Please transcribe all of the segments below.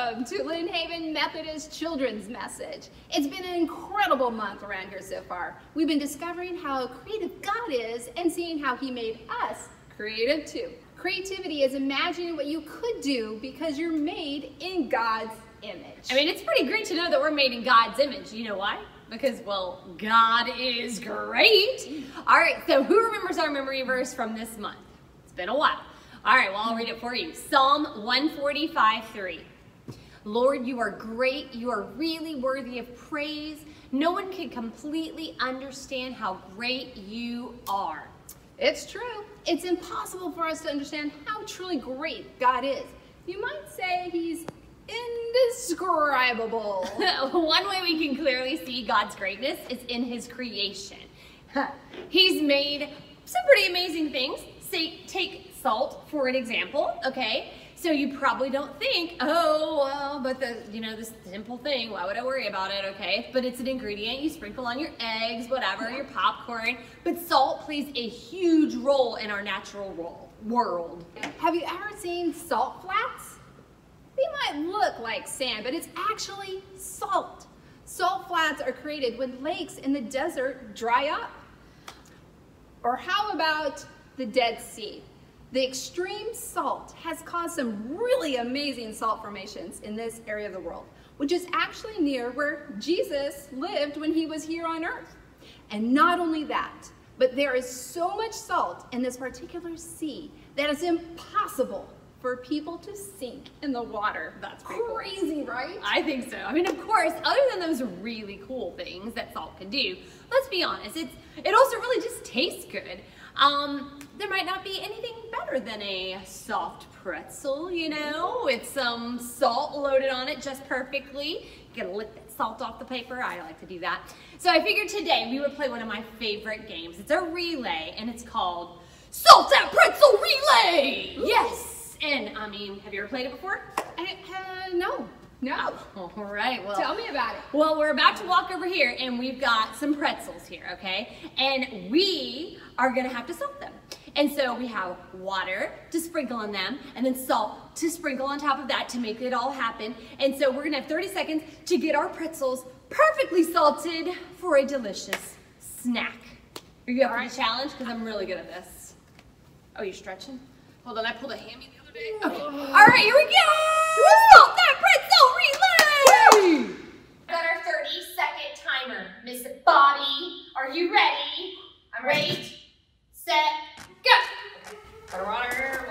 Welcome to Lynn Methodist Children's Message. It's been an incredible month around here so far. We've been discovering how creative God is and seeing how He made us creative too. Creativity is imagining what you could do because you're made in God's image. I mean, it's pretty great to know that we're made in God's image. You know why? Because, well, God is great. All right, so who remembers our memory verse from this month? It's been a while. All right, well, I'll read it for you. Psalm 145:3. Lord, you are great. You are really worthy of praise. No one can completely understand how great you are. It's true. It's impossible for us to understand how truly great God is. You might say He's indescribable. One way we can clearly see God's greatness is in His creation. He's made some pretty amazing things. Say, take salt for an example, okay? So you probably don't think, oh, well, but this simple thing, why would I worry about it, okay? But it's an ingredient you sprinkle on your eggs, whatever, your popcorn. But salt plays a huge role in our natural world. Have you ever seen salt flats? They might look like sand, but it's actually salt. Salt flats are created when lakes in the desert dry up. Or how about the Dead Sea? The extreme salt has caused some really amazing salt formations in this area of the world, which is actually near where Jesus lived when He was here on earth. And not only that, but there is so much salt in this particular sea that it's impossible for people to sink in the water. That's pretty crazy, right? I think so. I mean, of course, other than those really cool things that salt can do, let's be honest, it also really just tastes good. There might not be anything better than a soft pretzel, you know, with some salt loaded on it just perfectly. You gotta lick that salt off the paper. I like to do that. So I figured today we would play one of my favorite games. It's a relay, and it's called Salt That Pretzel Relay! Ooh. Yes! And, I mean, have you ever played it before? No. All right, well. Tell me about it. Well, we're about to walk over here, and we've got some pretzels here, okay? And we are gonna have to salt them. And so we have water to sprinkle on them, and then salt to sprinkle on top of that to make it all happen. And so we're gonna have 30 seconds to get our pretzels perfectly salted for a delicious snack. Are you up for the challenge? Because I'm really good at this. Oh, you're stretching? Hold on, I pulled a hammy the other day. Okay. All right, here we go! Salt that pretzel relay! Woo! Got our 30-second timer. Miss Bobby, are you ready? I'm ready. Set, go! Water.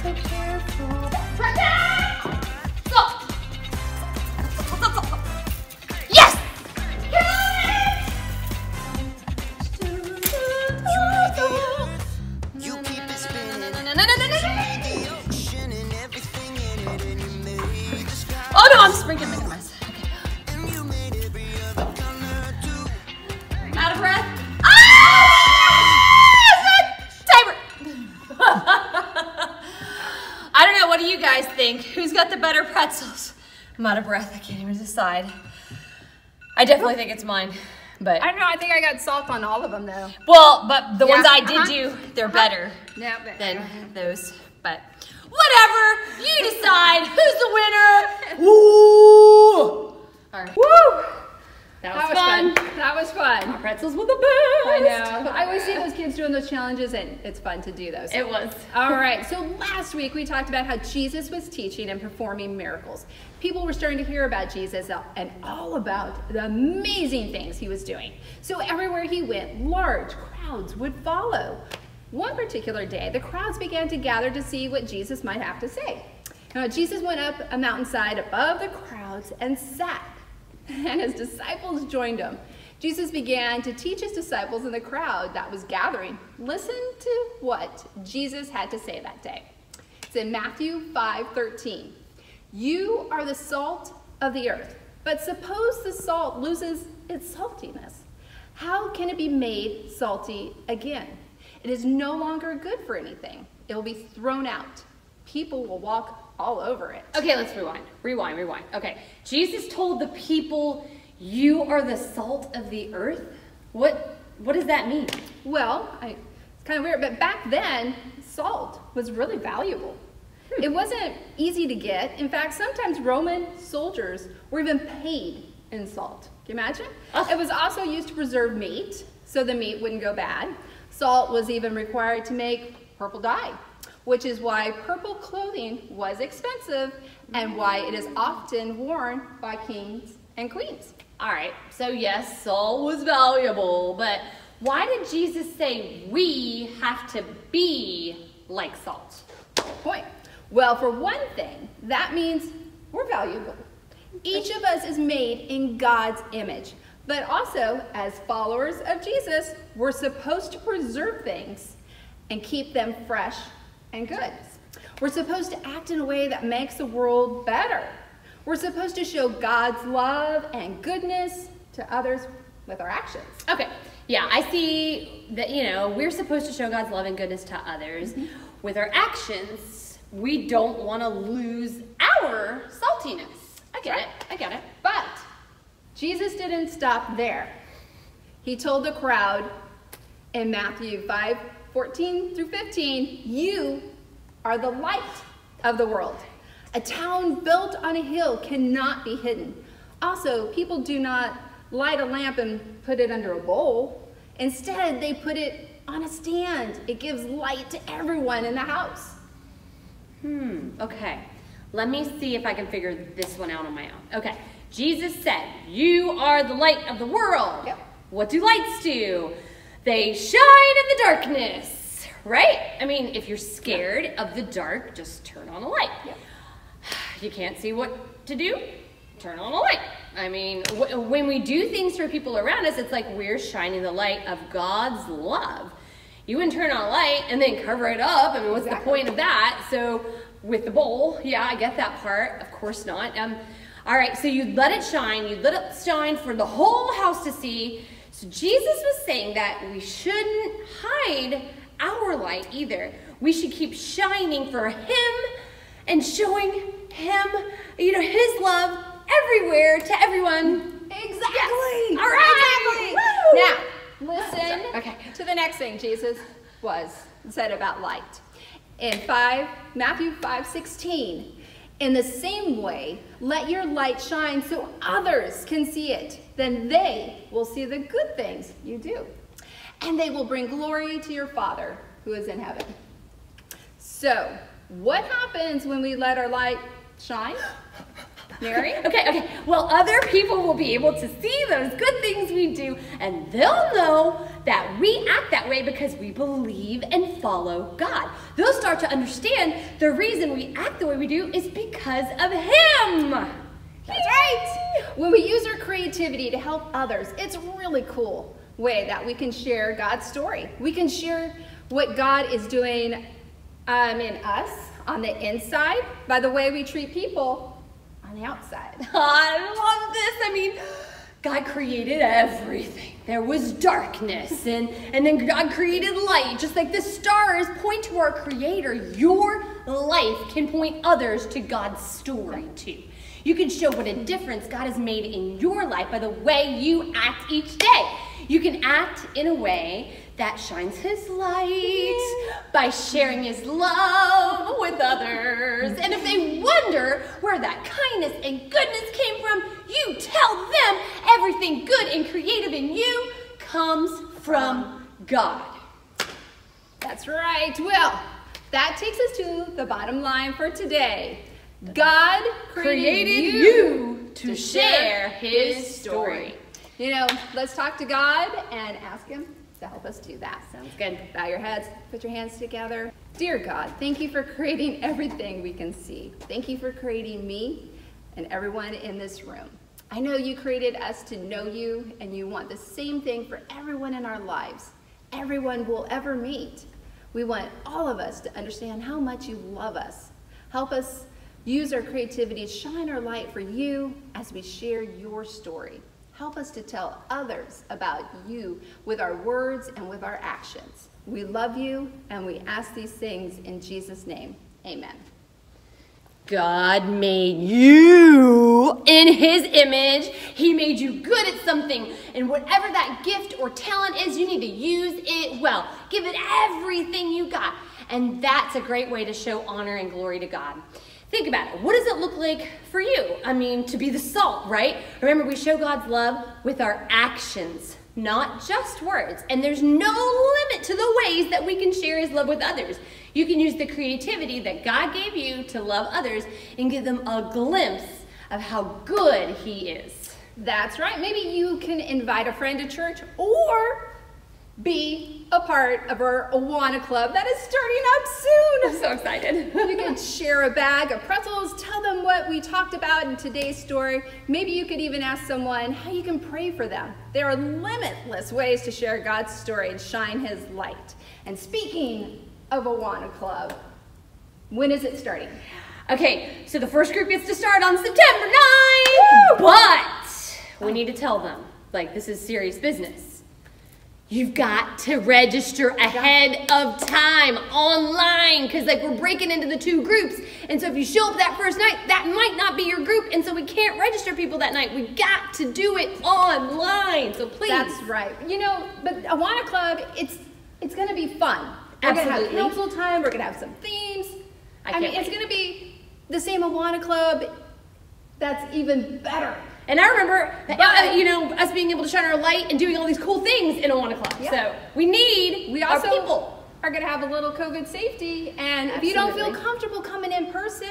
So careful. Salt! Yes! You keep it spinning. Oh no, I'm sprinkling making a mess. Out of breath. Timer. I don't know, what do you guys think? Who's got the better pretzels? I'm out of breath, I can't even decide. I definitely think it's mine, but. I don't know, I think I got salt on all of them though. Well, but the ones I did do, they're better than those, but whatever, you decide who's the winner. Woo! All right. Woo! That was fun. That was fun. Our pretzels were the best. I know. I always see those kids doing those challenges, and it's fun to do those. It was. All right. So last week we talked about how Jesus was teaching and performing miracles. People were starting to hear about Jesus and all about the amazing things He was doing. So everywhere He went, large crowds would follow. One particular day, the crowds began to gather to see what Jesus might have to say. Now, Jesus went up a mountainside above the crowds and sat, and His disciples joined Him. Jesus began to teach His disciples in the crowd that was gathering. Listen to what Jesus had to say that day. It's in Matthew 5:13. You are the salt of the earth, but suppose the salt loses its saltiness. How can it be made salty again? It is no longer good for anything. It will be thrown out. People will walk all over it. Okay, let's rewind. Okay, Jesus told the people, you are the salt of the earth? What does that mean? Well, It's kind of weird, but back then, salt was really valuable. It wasn't easy to get. In fact, sometimes Roman soldiers were even paid in salt. Can you imagine? Oh. It was also used to preserve meat, so the meat wouldn't go bad. Salt was even required to make purple dye, which is why purple clothing was expensive and why it is often worn by kings and queens. All right, so yes, salt was valuable, but why did Jesus say we have to be like salt? Point. Well, for one thing, that means we're valuable. Each of us is made in God's image, but also as followers of Jesus, we're supposed to preserve things and keep them fresh and good. We're supposed to act in a way that makes the world better. We're supposed to show God's love and goodness to others with our actions. Okay, yeah, I see that, we're supposed to show God's love and goodness to others. With our actions, we don't want to lose our saltiness. I get it. But Jesus didn't stop there. He told the crowd in Matthew 5:14 through 15, you are the light of the world. A town built on a hill cannot be hidden. Also, people do not light a lamp and put it under a bowl. Instead, they put it on a stand. It gives light to everyone in the house. Okay. Let me see if I can figure this one out on my own. Okay. Jesus said, you are the light of the world. Yep. What do lights do? They shine in the darkness, right? I mean, if you're scared of the dark, just turn on a light. Yep. You can't see what to do? Turn on a light. I mean, when we do things for people around us, it's like we're shining the light of God's love. You wouldn't turn on a light and then cover it up. I mean, what's the point of that? So with the bowl, yeah, I get that part. Of course not. All right, so you let it shine. You let it shine for the whole house to see. So Jesus was saying that we shouldn't hide our light either. We should keep shining for Him and showing Him, His love everywhere to everyone. Exactly. Yes. All right. Exactly. Now, listen to the next thing Jesus said about light. In Matthew 5:16, in the same way, let your light shine so others can see it. Then they will see the good things you do, and they will bring glory to your Father who is in heaven. So, what happens when we let our light shine? Mary? Okay. Well, other people will be able to see those good things we do, and they'll know that we act that way because we believe and follow God. They'll start to understand the reason we act the way we do is because of Him. That's right. When we use our creativity to help others, it's a really cool way that we can share God's story. We can share what God is doing in us on the inside by the way we treat people on the outside. I love this. I mean, God created everything. There was darkness, and then God created light. Just like the stars point to our Creator, your life can point others to God's story too. You can show what a difference God has made in your life by the way you act each day. You can act in a way that shines His light by sharing His love with others. And if they wonder where that kindness and goodness came from, you tell them everything good and creative in you comes from God. That's right. Well, that takes us to the bottom line for today. God created you to share His story. Let's talk to God and ask Him to help us do that. Sounds good. Bow your heads, put your hands together. Dear God, thank you for creating everything we can see. Thank you for creating me and everyone in this room. I know you created us to know you, and you want the same thing for everyone in our lives, everyone we'll ever meet. We want all of us to understand how much you love us. Help us use our creativity to shine our light for you as we share your story. Help us to tell others about you with our words and with our actions. We love you, and we ask these things in Jesus' name. Amen. God made you in his image. He made you good at something. And whatever that gift or talent is, you need to use it well. Give it everything you got. And that's a great way to show honor and glory to God. Think about it. What does it look like for you? I mean, to be the salt, right? Remember, we show God's love with our actions, not just words. And there's no limit to the ways that we can share his love with others. You can use the creativity that God gave you to love others and give them a glimpse of how good he is. That's right. Maybe you can invite a friend to church or be a part of our Awana Club that is starting up soon. I'm so excited. You can share a bag of pretzels, tell them what we talked about in today's story. Maybe you could even ask someone how you can pray for them. There are limitless ways to share God's story and shine his light. And speaking of Awana Club, when is it starting? Okay, so the first group gets to start on September 9th, but we need to tell them, like, this is serious business. You've got to register ahead of time online because like we're breaking into the two groups. And so if you show up that first night, that might not be your group. And so we can't register people that night. We got to do it online. So please. That's right. You know, but Awana Club, it's going to be fun. We're going to have council time. We're going to have some themes. I mean, it's going to be the same Awana Club that's even better. And I remember, you know, us being able to shine our light and doing all these cool things in Awana Club. Yeah. So we also our people are going to have a little COVID safety. And if you don't feel comfortable coming in person,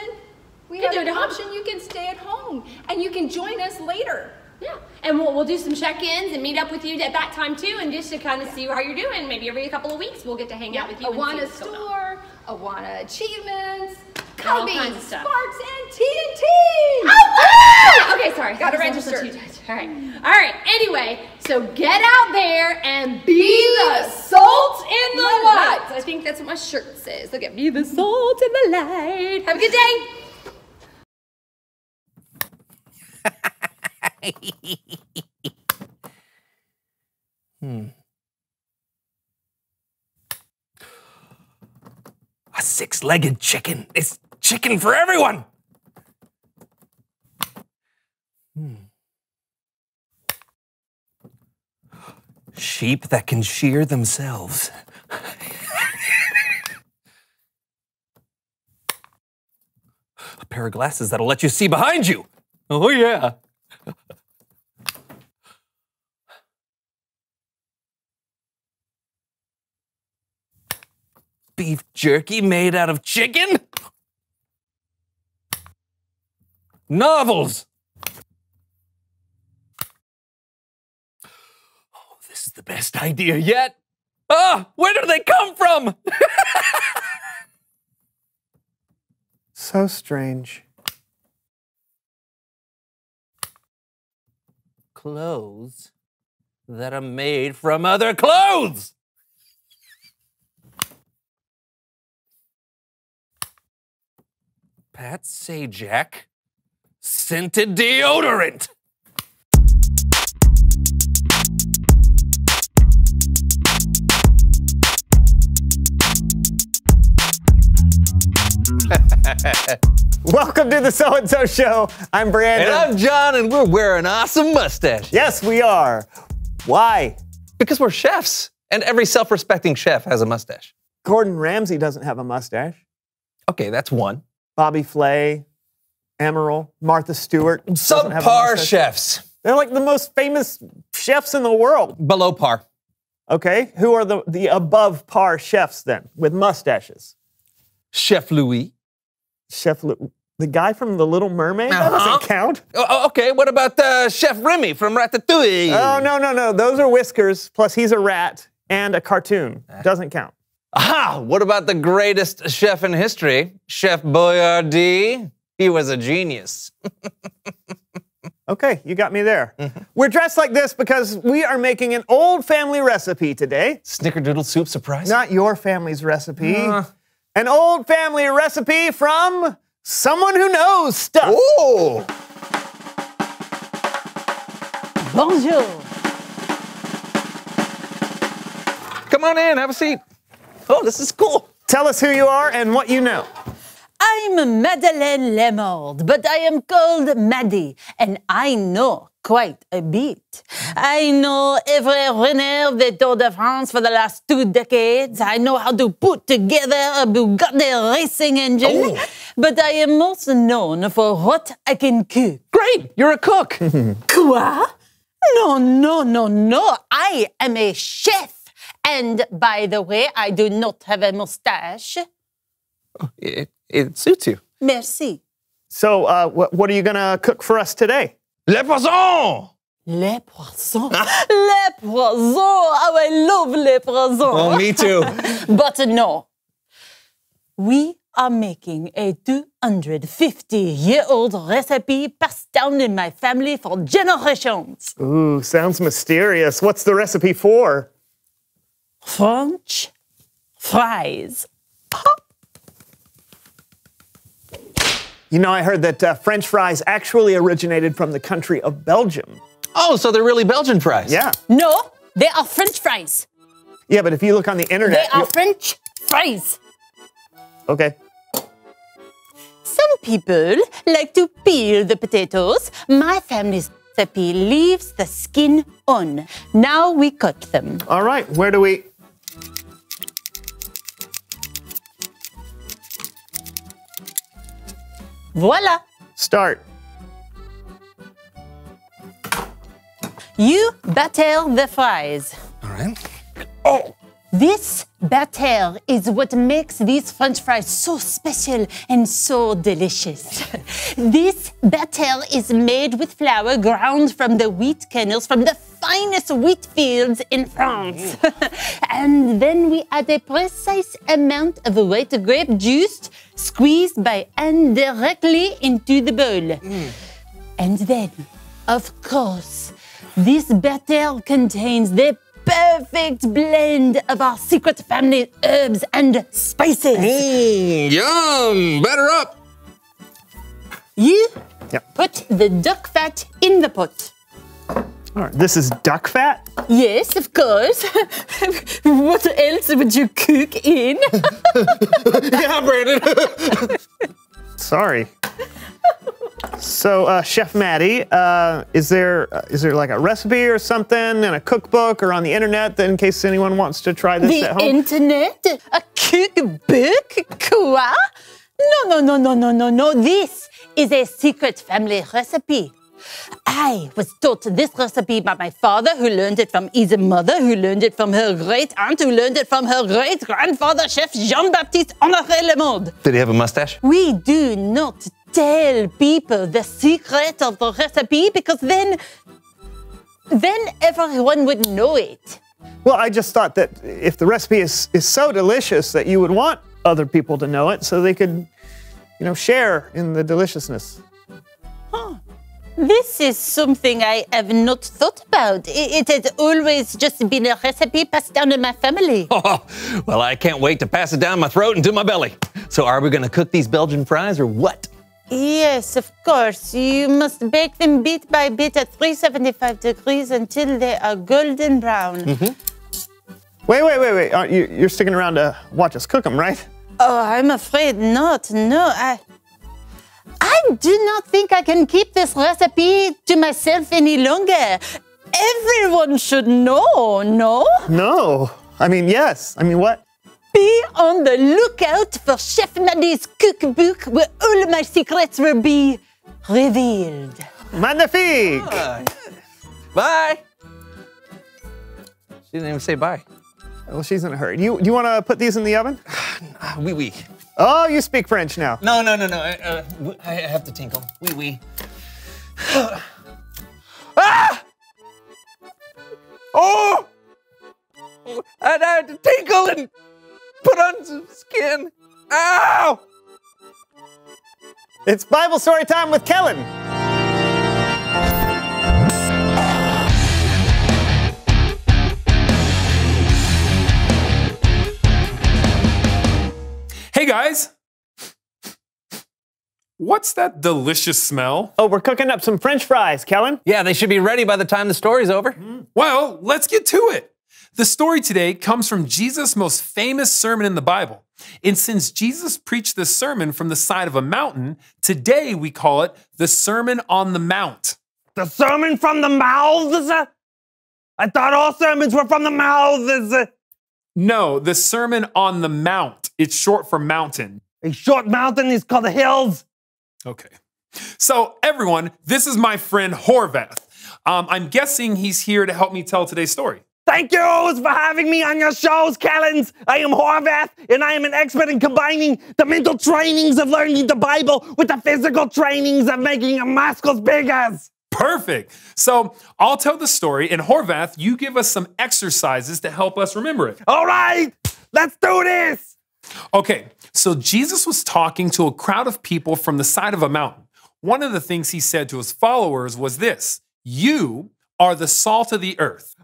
we have an option. You can stay at home and you can join us later. Yeah, and we'll do some check-ins and meet up with you at that time too, and just to kind of see how you're doing. Maybe every couple of weeks we'll get to hang out with you. Awana store, Awana achievements, all kinds of stuff. Sparks and TNT. Oh, wow! Okay, sorry. Got to register. All right. Anyway, so get out there and be the salt in the light. I think that's what my shirt says. Look at be the salt in the light. Have a good day. A six-legged chicken. It's chicken for everyone. Sheep that can shear themselves. A pair of glasses that'll let you see behind you. Oh, yeah. Beef jerky made out of chicken? Novels! Oh, this is the best idea yet. Ah, where do they come from? So strange. Clothes that are made from other clothes. Pat Sajak, scented deodorant. Welcome to the So-and-So Show. I'm Brandon. And I'm John, and we're wearing awesome mustaches. Yes, we are. Why? Because we're chefs, and every self-respecting chef has a mustache. Gordon Ramsay doesn't have a mustache. Okay, that's one. Bobby Flay, Emeril, Martha Stewart. Subpar chefs. They're like the most famous chefs in the world. Below par. Okay, who are the above par chefs then, with mustaches? Chef Louis. The guy from The Little Mermaid? That doesn't count. Oh, okay, what about Chef Remy from Ratatouille? Oh, no. Those are whiskers, plus he's a rat and a cartoon. Doesn't count. Aha! What about the greatest chef in history, Chef Boyardee? He was a genius. Okay, you got me there. We're dressed like this because we are making an old family recipe today. Snickerdoodle soup surprise? Not your family's recipe. An old family recipe from someone who knows stuff. Oh! Bonjour. Come on in, have a seat. Oh, this is cool. Tell us who you are and what you know. I I'm Madeleine Lemord, but I am called Maddie, and I know quite a bit. I know every winner of the Tour de France for the last 2 decades. I know how to put together a Bugatti racing engine. But I am also known for what I can cook. Great, you're a cook. Quoi? No. I am a chef. And by the way, I do not have a mustache. It suits you. Merci. So, what are you gonna cook for us today? Le poisson! Les poissons. Les poissons. Oh, I love les poissons. Oh, me too. But no. We are making a 250-year-old recipe passed down in my family for generations. Ooh, sounds mysterious. What's the recipe for? French fries. You know, I heard that French fries actually originated from the country of Belgium. Oh, so they're really Belgian fries. Yeah. No, they are French fries. Yeah, but if you look on the internet... They are French fries. Okay. Some people like to peel the potatoes. My family's recipe leaves the skin on. Now we cut them. All right, where do we... Voila. Start. You batter the fries. All right. This batter is what makes these French fries so special and so delicious. This batter is made with flour ground from the wheat kernels from the finest wheat fields in France. And then we add a precise amount of white grape juice squeezed by hand directly into the bowl. And then, of course, this batter contains the perfect blend of our secret family herbs and spices. Yum! Batter up! You Yep. put the duck fat in the pot. All right, this is duck fat? Yes, of course. What else would you cook in? Yeah, Brandon. Sorry. So, Chef Maddie, is there like a recipe or something in a cookbook or on the internet that in case anyone wants to try this at The home? internet? A cookbook? Quoi? No. This is a secret family recipe. I was taught this recipe by my father, who learned it from his mother, who learned it from her great aunt, who learned it from her great grandfather, Chef Jean-Baptiste Honoré Lemond. Did he have a mustache? We do not tell people the secret of the recipe because then everyone would know it. Well, I just thought that if the recipe is so delicious that you would want other people to know it so they could, share in the deliciousness. This is something I have not thought about. It has always just been a recipe passed down in my family. Oh, well, I can't wait to pass it down my throat into my belly. So are we going to cook these Belgian fries or what? Yes, of course. You must bake them bit by bit at 375 degrees until they are golden brown. Wait. You're sticking around to watch us cook them, right? Oh, I'm afraid not. No, I do not think I can keep this recipe to myself any longer. Everyone should know, no? No. I mean, yes. I mean, what? Be on the lookout for Chef Maddie's cookbook where all my secrets will be revealed. Magnifique! Bye. She didn't even say bye. Well, she's in a hurry. Do you want to put these in the oven? Oui. Oh, you speak French now. No. I have to tinkle. Oui. Ah! Oh! I had to tinkle and put on some skin. Ow! It's Bible story time with Kellen. Hey guys! What's that delicious smell? Oh, we're cooking up some French fries, Kellen. Yeah, they should be ready by the time the story's over. Well, let's get to it. The story today comes from Jesus' most famous sermon in the Bible. And since Jesus preached this sermon from the side of a mountain, today we call it the Sermon on the Mount. The sermon from the mouths? I thought all sermons were from the mouths. No, the Sermon on the Mount. It's short for mountain. A short mountain is called the hills. Okay. So everyone, this is my friend Horvath. I'm guessing he's here to help me tell today's story. Thank you for having me on your shows, Callens. I am Horvath, and I am an expert in combining the mental trainings of learning the Bible with the physical trainings of making your muscles bigger. Perfect. So I'll tell the story, and Horvath, you give us some exercises to help us remember it. All right, let's do this. Okay, so Jesus was talking to a crowd of people from the side of a mountain. One of the things he said to his followers was this: you are the salt of the earth.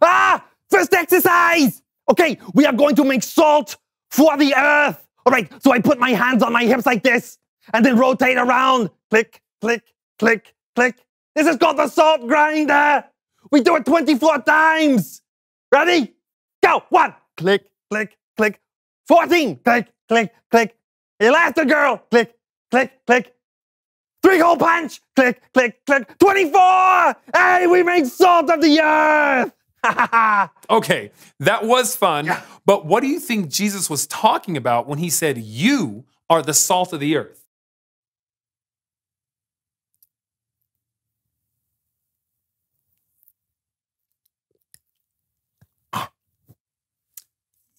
First exercise. Okay, we are going to make salt for the earth. All right, so I put my hands on my hips like this and then rotate around. Click, click, click, click. This is called the salt grinder. We do it 24 times. Ready? Go. 1. Click, click, click. 14. Click, click, click. Elastigirl. Click, click, click. 3-hole punch. Click, click, click. 24. Hey, we made salt of the earth. Okay, that was fun, but what do you think Jesus was talking about when he said, you are the salt of the earth?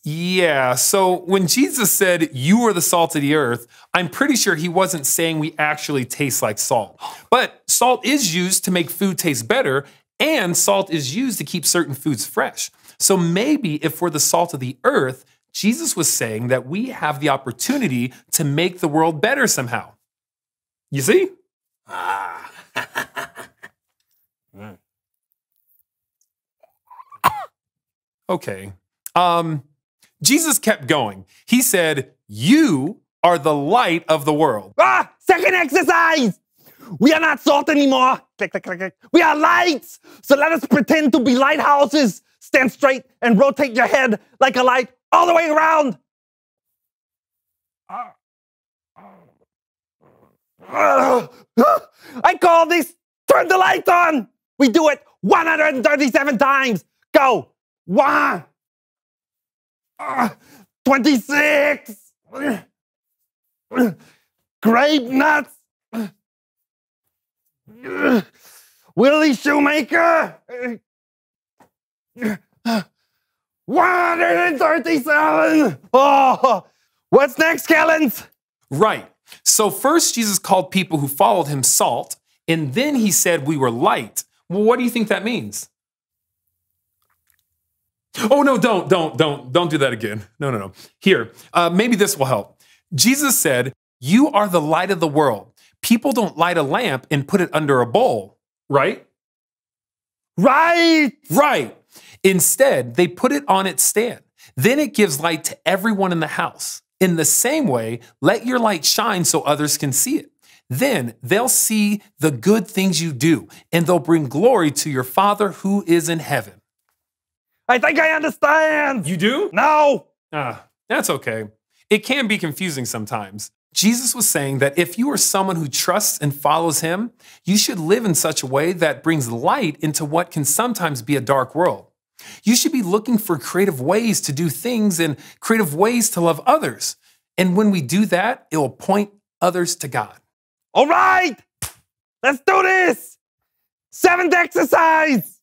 Yeah, so when Jesus said, you are the salt of the earth, I'm pretty sure he wasn't saying we actually taste like salt. But salt is used to make food taste better, and salt is used to keep certain foods fresh. So maybe if we're the salt of the earth, Jesus was saying that we have the opportunity to make the world better somehow. You see? Okay. Jesus kept going. He said, you are the light of the world. Second exercise. We are not salt anymore. Click, click, click, click. We are lights. So let us pretend to be lighthouses. Stand straight and rotate your head like a light all the way around. I call this turn the lights on. We do it 137 times. Go. 1. 26. Grape nuts. Willie Shoemaker. 137. Oh, what's next, Callens? Right. So first Jesus called people who followed him salt, and then he said we were light. Well, what do you think that means? Oh, no, don't do that again. No. Here, maybe this will help. Jesus said, you are the light of the world. People don't light a lamp and put it under a bowl, right? Right. Instead, they put it on its stand. Then it gives light to everyone in the house. In the same way, let your light shine so others can see it. Then they'll see the good things you do, and they'll bring glory to your Father who is in heaven. I think I understand. You do? No. That's okay. It can be confusing sometimes. Jesus was saying that if you are someone who trusts and follows him, you should live in such a way that brings light into what can sometimes be a dark world. You should be looking for creative ways to do things and creative ways to love others. And when we do that, it will point others to God. All right, let's do this. 7th exercise.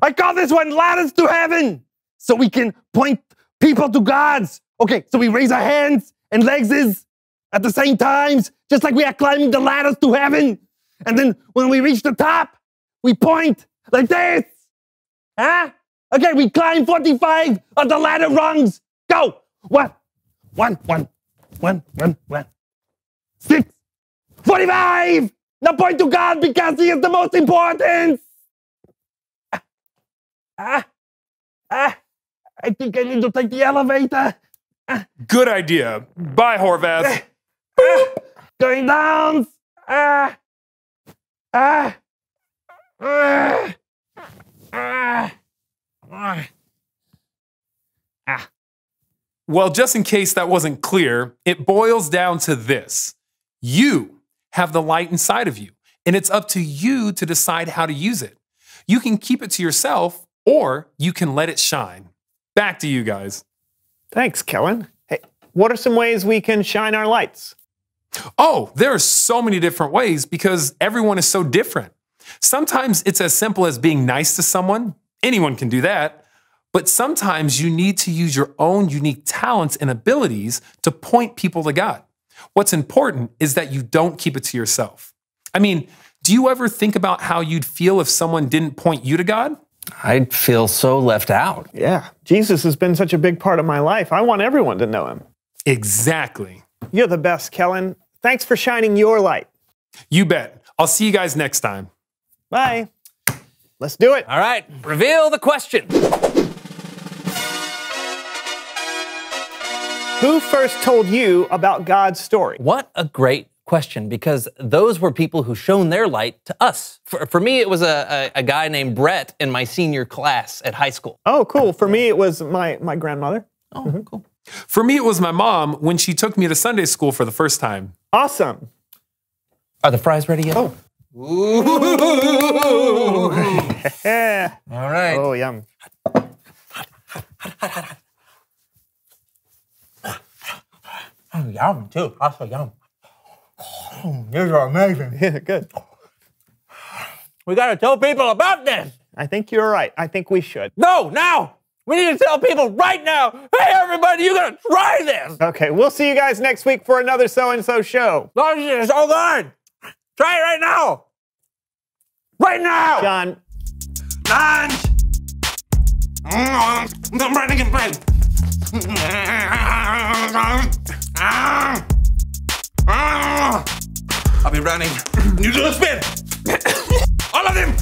I call this one ladders to heaven, so we can point people to God's. Okay, so we raise our hands and legs at the same times, just like we are climbing the ladders to heaven. And then when we reach the top, we point like this. Okay, we climb 45 of the ladder rungs. Go. 1, 6, 45. Now point to God because he is the most important. I think I need to take the elevator. Good idea. Bye, Horvath. Going down. Ah. Well, just in case that wasn't clear, it boils down to this. You have the light inside of you, and it's up to you to decide how to use it. You can keep it to yourself, or you can let it shine. Back to you guys. Thanks, Kellen. Hey, what are some ways we can shine our lights? Oh, there are so many different ways because everyone is so different. Sometimes it's as simple as being nice to someone. Anyone can do that. But sometimes you need to use your own unique talents and abilities to point people to God. What's important is that you don't keep it to yourself. I mean, do you ever think about how you'd feel if someone didn't point you to God? I'd feel so left out. Yeah, Jesus has been such a big part of my life. I want everyone to know him. Exactly. You're the best, Kellen. Thanks for shining your light. You bet. I'll see you guys next time. Bye. Let's do it. All right, reveal the question. Who first told you about God's story? What a great question, because those were people who shone their light to us. For me, it was a guy named Brett in my senior class at high school. Oh, cool. For me, it was my grandmother. Oh, cool. For me, it was my mom when she took me to Sunday school for the first time. Awesome. Are the fries ready yet? Oh. Ooh. Yeah. All right. Oh, yum. Oh, yum, too. Also yum. Oh, these are amazing. Yeah, good. We got to tell people about this. I think you're right. I think we should. No, now. We need to tell people right now. Hey, everybody, you got to try this. Okay, we'll see you guys next week for another So-and-So show. Oh, this is so good. Try it right now. Right now. John. Lunch! I'm ready to get bread. I'll be running. You do a spin! All of them!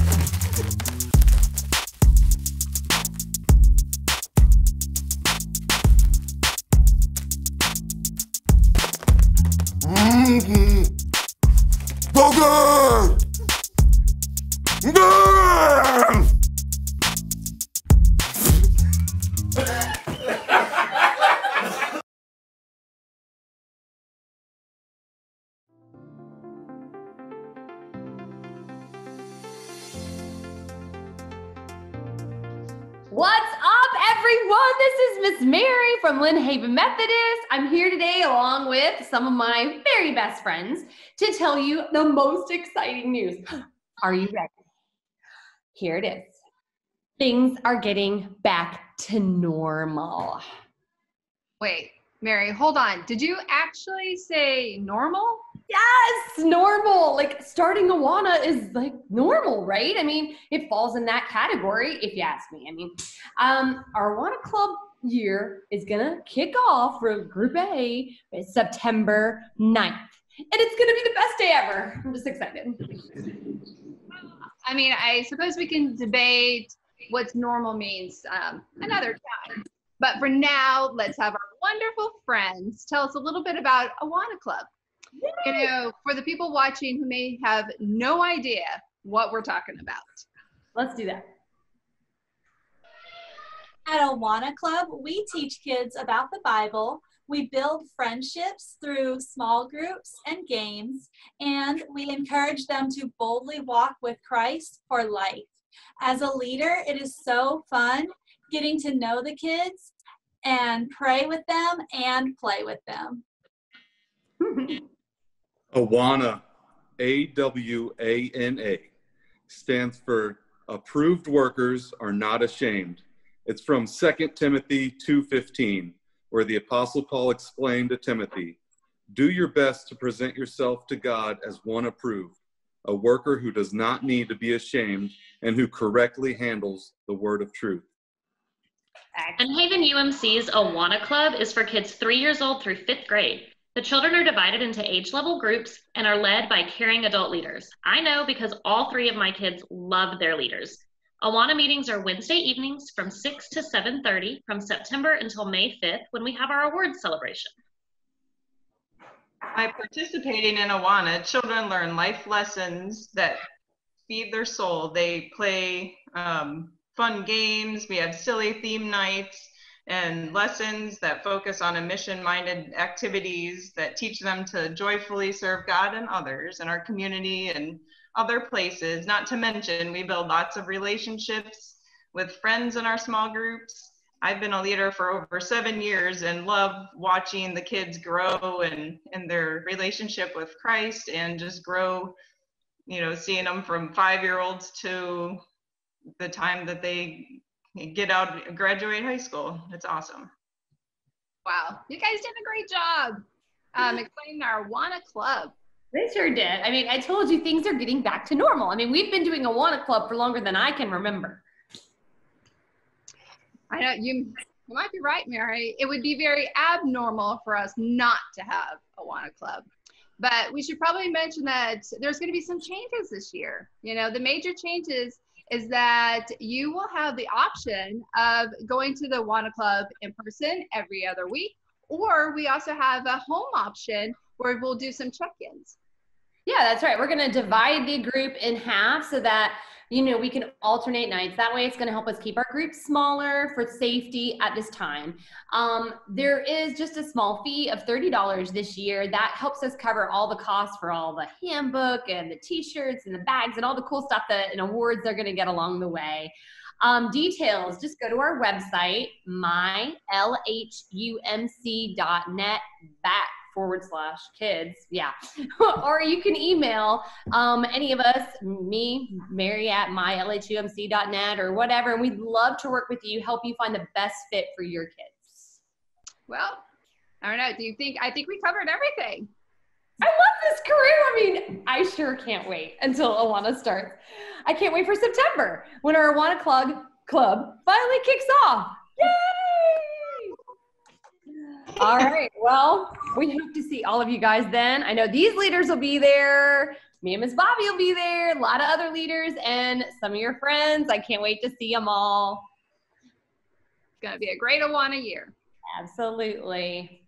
Burger! What's up, everyone? This is Miss Mary from Lynn Methodist. I'm here today along with some of my very best friends to tell you the most exciting news. Are you ready? Here it is. Things are getting back to normal. Wait, Mary, hold on. Did you actually say normal? Yes, normal. Like starting Awana is like normal, right? I mean, it falls in that category if you ask me. I mean, our Awana Club year is gonna kick off for Group A September 9th. And it's gonna be the best day ever. I'm just excited. I mean, I suppose we can debate what normal means another time. But for now, let's have our wonderful friends tell us a little bit about Awana Club. You know, for the people watching who may have no idea what we're talking about. Let's do that. At Awana Club, we teach kids about the Bible. We build friendships through small groups and games, and we encourage them to boldly walk with Christ for life. As a leader, it is so fun getting to know the kids and pray with them and play with them. Awana, A-W-A-N-A, stands for Approved Workers Are Not Ashamed. It's from 2 Timothy 2:15, where the Apostle Paul explained to Timothy, do your best to present yourself to God as one approved, a worker who does not need to be ashamed and who correctly handles the word of truth. And Haven UMC's Awana Club is for kids 3 years old through 5th grade. The children are divided into age-level groups and are led by caring adult leaders. I know because all 3 of my kids love their leaders. Awana meetings are Wednesday evenings from 6 to 7:30 from September until May 5th when we have our awards celebration. By participating in Awana, children learn life lessons that feed their soul. They play fun games. We have silly theme nights. and lessons that focus on a mission-minded activities that teach them to joyfully serve God and others in our community and other places. Not to mention, we build lots of relationships with friends in our small groups. I've been a leader for over 7 years and love watching the kids grow and in their relationship with Christ, and just grow, you know, seeing them from 5-year-olds to the time that they get out and graduate high school. It's awesome. Wow, you guys did a great job explaining our Awana Club. They sure did. I mean, I told you things are getting back to normal. I mean, we've been doing Awana Club for longer than I can remember. I know you might be right, Mary. It would be very abnormal for us not to have a Awana Club. But we should probably mention that there's going to be some changes this year. You know, the major changes is that you will have the option of going to the Awana Club in person every other week, or we also have a home option where we'll do some check-ins. Yeah, that's right. We're going to divide the group in half so that, you know, we can alternate nights. That way it's going to help us keep our group smaller for safety at this time. There is just a small fee of $30 this year. That helps us cover all the costs for all the handbook and the t-shirts and the bags and all the cool stuff that and awards they're going to get along the way. Details, just go to our website, mylhumc.net/kids. Yeah. Or you can email any of us, me, Mary at mylhumc.net or whatever. And we'd love to work with you, help you find the best fit for your kids. Well, I don't know. I think we covered everything. I love this career. I mean, I sure can't wait until Awana starts. I can't wait for September when our Awana Club finally kicks off. Yay! All right. Well, we hope to see all of you guys then. I know these leaders will be there. Me and Miss Bobby will be there. A lot of other leaders and some of your friends. I can't wait to see them all. It's going to be a great Awana year. Absolutely.